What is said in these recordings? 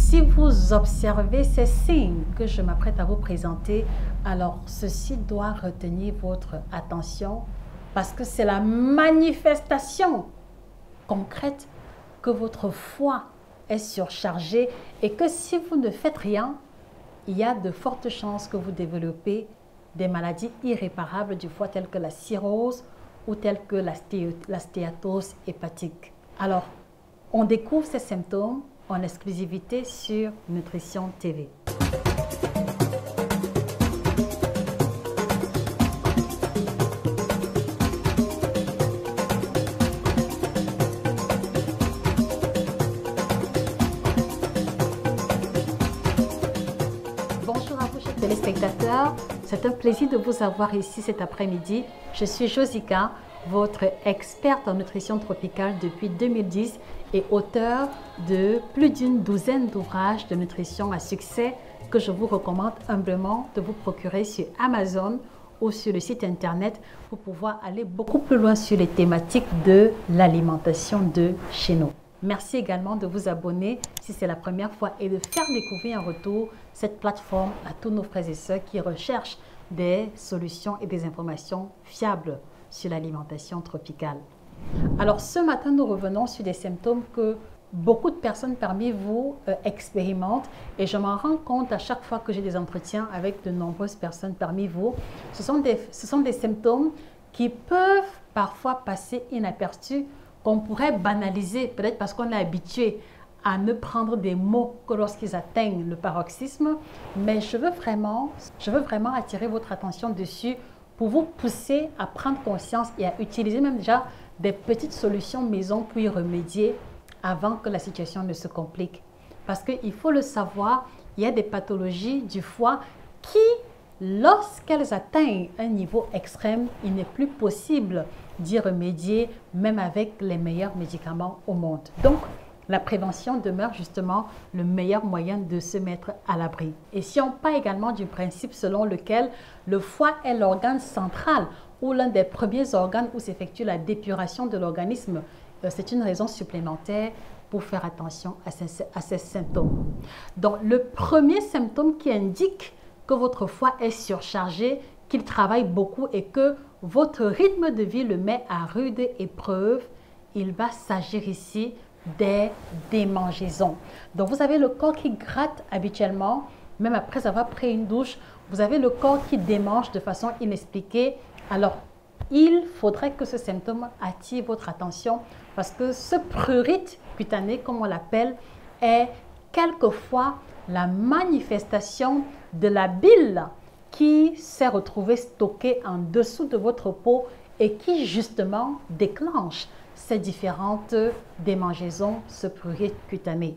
Si vous observez ces signes que je m'apprête à vous présenter, alors ceci doit retenir votre attention parce que c'est la manifestation concrète que votre foie est surchargée et que si vous ne faites rien, il y a de fortes chances que vous développez des maladies irréparables du foie telles que la cirrhose ou telles que la stéatose hépatique. Alors, on découvre ces symptômes en exclusivité sur Nutrition TV. Bonjour à vous, chers téléspectateurs. C'est un plaisir de vous avoir ici cet après-midi. Je suis Josica, votre experte en nutrition tropicale depuis 2010 et auteure de plus d'une douzaine d'ouvrages de nutrition à succès que je vous recommande humblement de vous procurer sur Amazon ou sur le site internet pour pouvoir aller beaucoup plus loin sur les thématiques de l'alimentation de chez nous. Merci également de vous abonner si c'est la première fois et de faire découvrir en retour cette plateforme à tous nos frères et sœurs qui recherchent des solutions et des informations fiables sur l'alimentation tropicale. Alors ce matin, nous revenons sur des symptômes que beaucoup de personnes parmi vous expérimentent et je m'en rends compte à chaque fois que j'ai des entretiens avec de nombreuses personnes parmi vous. Ce sont des symptômes qui peuvent parfois passer inaperçus, qu'on pourrait banaliser, peut-être parce qu'on est habitué à ne prendre des mots que lorsqu'ils atteignent le paroxysme, mais je veux vraiment attirer votre attention dessus pour vous pousser à prendre conscience et à utiliser même déjà des petites solutions maison pour y remédier avant que la situation ne se complique. Parce qu'il faut le savoir, il y a des pathologies du foie qui, lorsqu'elles atteignent un niveau extrême, il n'est plus possible d'y remédier, même avec les meilleurs médicaments au monde. Donc, la prévention demeure justement le meilleur moyen de se mettre à l'abri. Et si on part également du principe selon lequel le foie est l'organe central ou l'un des premiers organes où s'effectue la dépuration de l'organisme, c'est une raison supplémentaire pour faire attention à ces symptômes. Donc, le premier symptôme qui indique que votre foie est surchargé, qu'il travaille beaucoup et que votre rythme de vie le met à rude épreuve, il va s'agir ici des démangeaisons. Donc, vous avez le corps qui gratte habituellement, même après avoir pris une douche, vous avez le corps qui démange de façon inexpliquée. Alors, il faudrait que ce symptôme attire votre attention parce que ce prurite cutané, comme on l'appelle, est quelquefois la manifestation de la bile qui s'est retrouvée stockée en dessous de votre peau et qui justement déclenche ces différentes démangeaisons, ce prurite cutané.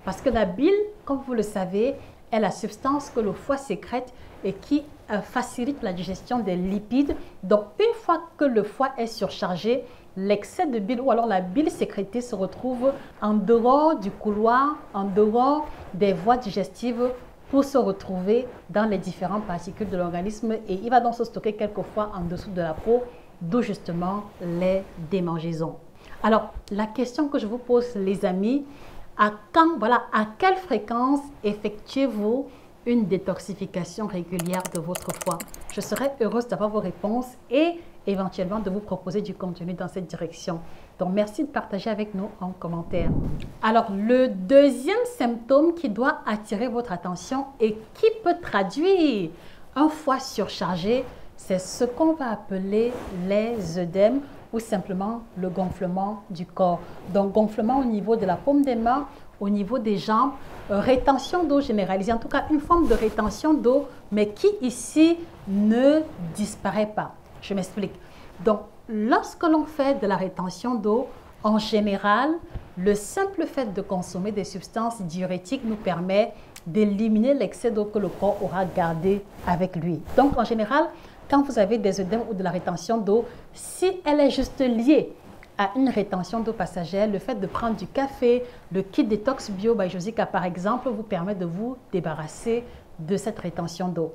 Parce que la bile, comme vous le savez, est la substance que le foie sécrète et qui facilite la digestion des lipides. Donc, une fois que le foie est surchargé, l'excès de bile ou alors la bile sécrétée se retrouve en dehors du couloir, en dehors des voies digestives pour se retrouver dans les différentes particules de l'organisme et il va donc se stocker quelquefois en dessous de la peau, d'où justement les démangeaisons. Alors, la question que je vous pose, les amis, à quelle fréquence effectuez-vous une détoxification régulière de votre foie? Je serais heureuse d'avoir vos réponses et éventuellement de vous proposer du contenu dans cette direction. Donc, merci de partager avec nous en commentaire. Alors, le deuxième symptôme qui doit attirer votre attention et qui peut traduire un foie surchargé, c'est ce qu'on va appeler les œdèmes ou simplement le gonflement du corps. Donc, gonflement au niveau de la paume des mains, au niveau des jambes, rétention d'eau généralisée, en tout cas une forme de rétention d'eau, mais qui ici ne disparaît pas. Je m'explique. Donc, lorsque l'on fait de la rétention d'eau, en général, le simple fait de consommer des substances diurétiques nous permet d'éliminer l'excès d'eau que le corps aura gardé avec lui. Donc, en général, quand vous avez des œdèmes ou de la rétention d'eau, si elle est juste liée à une rétention d'eau passagère, le fait de prendre du café, le kit détox bio by Josica par exemple, vous permet de vous débarrasser de cette rétention d'eau.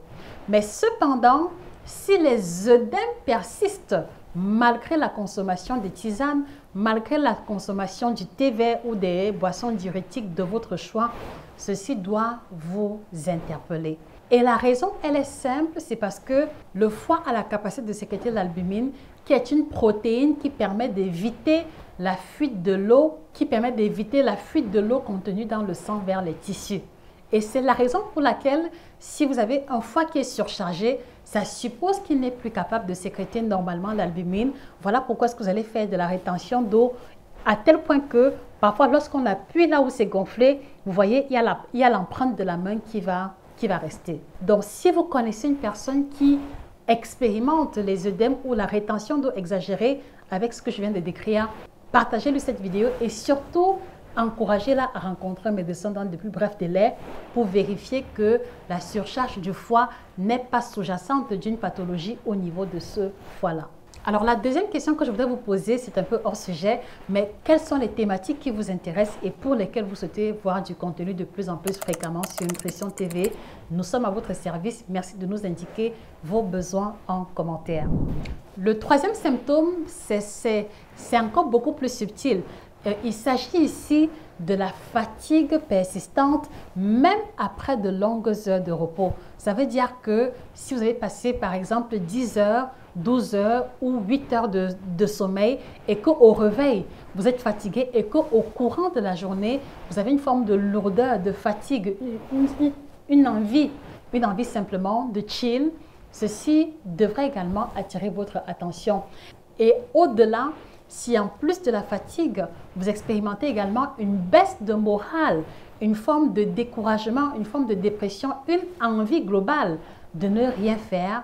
Mais cependant, si les œdèmes persistent malgré la consommation des tisanes, malgré la consommation du thé vert ou des boissons diurétiques de votre choix, ceci doit vous interpeller. Et la raison, elle est simple, c'est parce que le foie a la capacité de sécréter l'albumine, qui est une protéine qui permet d'éviter la fuite de l'eau, contenue dans le sang vers les tissus. Et c'est la raison pour laquelle, si vous avez un foie qui est surchargé, ça suppose qu'il n'est plus capable de sécréter normalement l'albumine. Voilà pourquoi est-ce que vous allez faire de la rétention d'eau à tel point que parfois lorsqu'on appuie là où c'est gonflé, vous voyez, il y a l'empreinte de la main qui va rester. Donc, si vous connaissez une personne qui expérimente les œdèmes ou la rétention d'eau exagérée avec ce que je viens de décrire, partagez-lui cette vidéo et surtout, encouragez-la à rencontrer un médecin dans de plus brefs délais pour vérifier que la surcharge du foie n'est pas sous-jacente d'une pathologie au niveau de ce foie-là. Alors, la deuxième question que je voudrais vous poser, c'est un peu hors sujet, mais quelles sont les thématiques qui vous intéressent et pour lesquelles vous souhaitez voir du contenu de plus en plus fréquemment sur Nutrition TV? Nous sommes à votre service. Merci de nous indiquer vos besoins en commentaire. Le troisième symptôme, c'est encore beaucoup plus subtil. Il s'agit ici de la fatigue persistante, même après de longues heures de repos. Ça veut dire que si vous avez passé par exemple 10 heures, 12 heures ou 8 heures de sommeil et qu'au réveil, vous êtes fatigué et qu'au courant de la journée, vous avez une forme de lourdeur, de fatigue, une envie simplement de chill, ceci devrait également attirer votre attention. Et au-delà, si en plus de la fatigue, vous expérimentez également une baisse de morale, une forme de découragement, une forme de dépression, une envie globale de ne rien faire,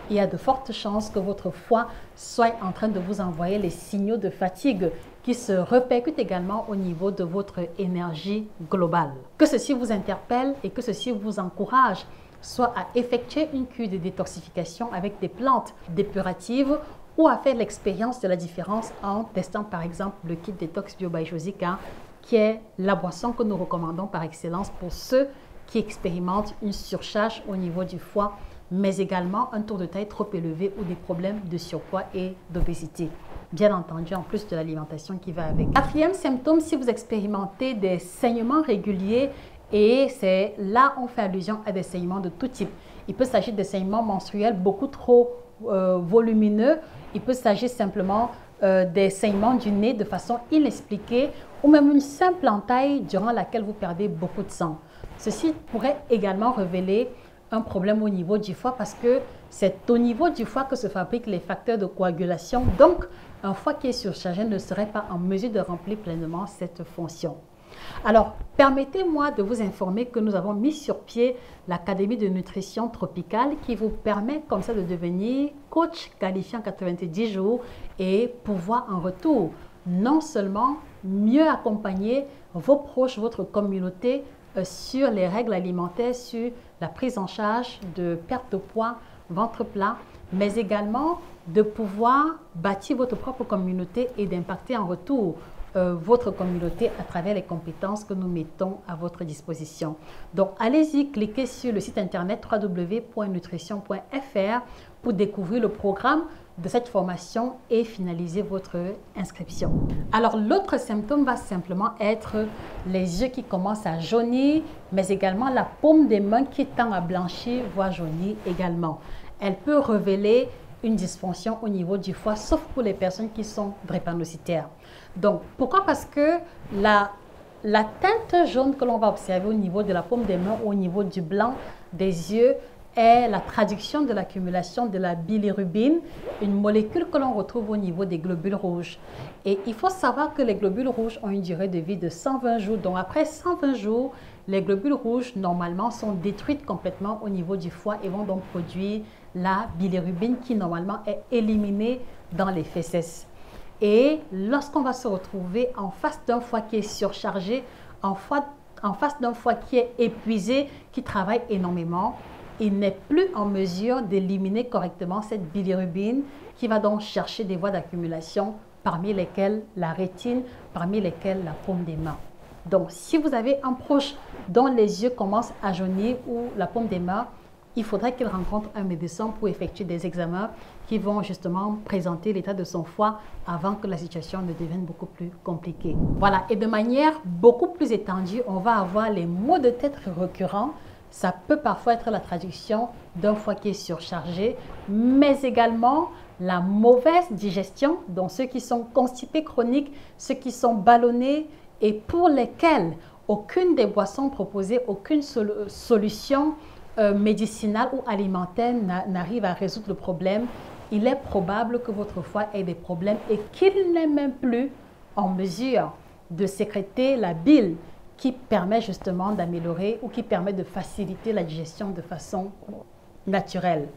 il y a de fortes chances que votre foie soit en train de vous envoyer les signaux de fatigue qui se répercutent également au niveau de votre énergie globale. Que ceci vous interpelle et que ceci vous encourage soit à effectuer une cure de détoxification avec des plantes dépuratives ou à faire l'expérience de la différence en testant par exemple le kit détox bio by Josica, qui est la boisson que nous recommandons par excellence pour ceux qui expérimentent une surcharge au niveau du foie, mais également un taux de taille trop élevé ou des problèmes de surpoids et d'obésité. Bien entendu, en plus de l'alimentation qui va avec. Quatrième symptôme, si vous expérimentez des saignements réguliers, et c'est là on fait allusion à des saignements de tout type. Il peut s'agir de saignements menstruels beaucoup trop volumineux, il peut s'agir simplement des saignements du nez de façon inexpliquée ou même une simple entaille durant laquelle vous perdez beaucoup de sang. Ceci pourrait également révéler un problème au niveau du foie parce que c'est au niveau du foie que se fabriquent les facteurs de coagulation. Donc, un foie qui est surchargé ne serait pas en mesure de remplir pleinement cette fonction. Alors, permettez-moi de vous informer que nous avons mis sur pied l'Académie de nutrition tropicale qui vous permet comme ça de devenir coach qualifié en 90 jours et pouvoir en retour non seulement mieux accompagner vos proches, votre communauté sur les règles alimentaires, sur la prise en charge de perte de poids, ventre plat, mais également de pouvoir bâtir votre propre communauté et d'impacter en retour votre communauté à travers les compétences que nous mettons à votre disposition. Donc, allez-y, cliquez sur le site internet www.nutrition.fr pour découvrir le programme de cette formation et finaliser votre inscription. Alors, l'autre symptôme va simplement être les yeux qui commencent à jaunir, mais également la paume des mains qui tend à blanchir, voire jaunir également. Elle peut révéler une dysfonction au niveau du foie, sauf pour les personnes qui sont drépanocytaires. Donc, pourquoi? Parce que la teinte jaune que l'on va observer au niveau de la paume des mains, au niveau du blanc des yeux, est la traduction de l'accumulation de la bilirubine, une molécule que l'on retrouve au niveau des globules rouges. Et il faut savoir que les globules rouges ont une durée de vie de 120 jours. Donc, après 120 jours, les globules rouges, normalement, sont détruites complètement au niveau du foie et vont donc produire la bilirubine qui, normalement, est éliminée dans les fesses. Et lorsqu'on va se retrouver en face d'un foie qui est surchargé, en face d'un foie qui est épuisé, qui travaille énormément, il n'est plus en mesure d'éliminer correctement cette bilirubine qui va donc chercher des voies d'accumulation, parmi lesquelles la rétine, parmi lesquelles la paume des mains. Donc, si vous avez un proche dont les yeux commencent à jaunir ou la paume des mains, il faudrait qu'il rencontre un médecin pour effectuer des examens qui vont justement présenter l'état de son foie avant que la situation ne devienne beaucoup plus compliquée. Voilà, et de manière beaucoup plus étendue, on va avoir les maux de tête récurrents. Ça peut parfois être la traduction d'un foie qui est surchargé, mais également la mauvaise digestion, donc ceux qui sont constipés chroniques, ceux qui sont ballonnés et pour lesquels aucune des boissons proposées, aucune solution médicinale ou alimentaire n'arrive à résoudre le problème. Il est probable que votre foie ait des problèmes et qu'il n'est même plus en mesure de sécréter la bile qui permet justement d'améliorer ou qui permet de faciliter la digestion de façon naturelle.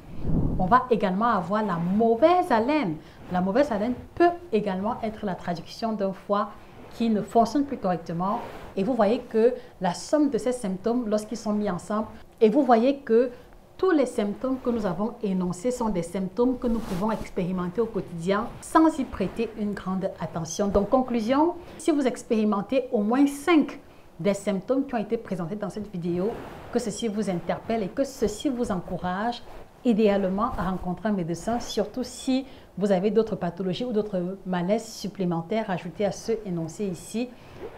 On va également avoir la mauvaise haleine. La mauvaise haleine peut également être la traduction d'un foie qui ne fonctionne plus correctement. Et vous voyez que la somme de ces symptômes, lorsqu'ils sont mis ensemble, et vous voyez que tous les symptômes que nous avons énoncés sont des symptômes que nous pouvons expérimenter au quotidien sans y prêter une grande attention. Donc, conclusion, si vous expérimentez au moins 5 des symptômes qui ont été présentés dans cette vidéo, que ceci vous interpelle et que ceci vous encourage idéalement à rencontrer un médecin, surtout si vous avez d'autres pathologies ou d'autres malaises supplémentaires ajoutés à ceux énoncés ici,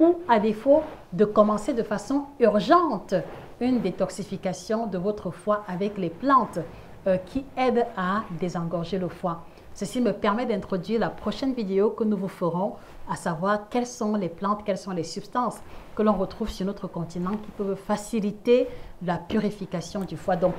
ou à défaut de commencer de façon urgente une détoxification de votre foie avec les plantes qui aident à désengorger le foie. Ceci me permet d'introduire la prochaine vidéo que nous vous ferons, à savoir quelles sont les plantes, quelles sont les substances que l'on retrouve sur notre continent qui peuvent faciliter la purification du foie. Donc,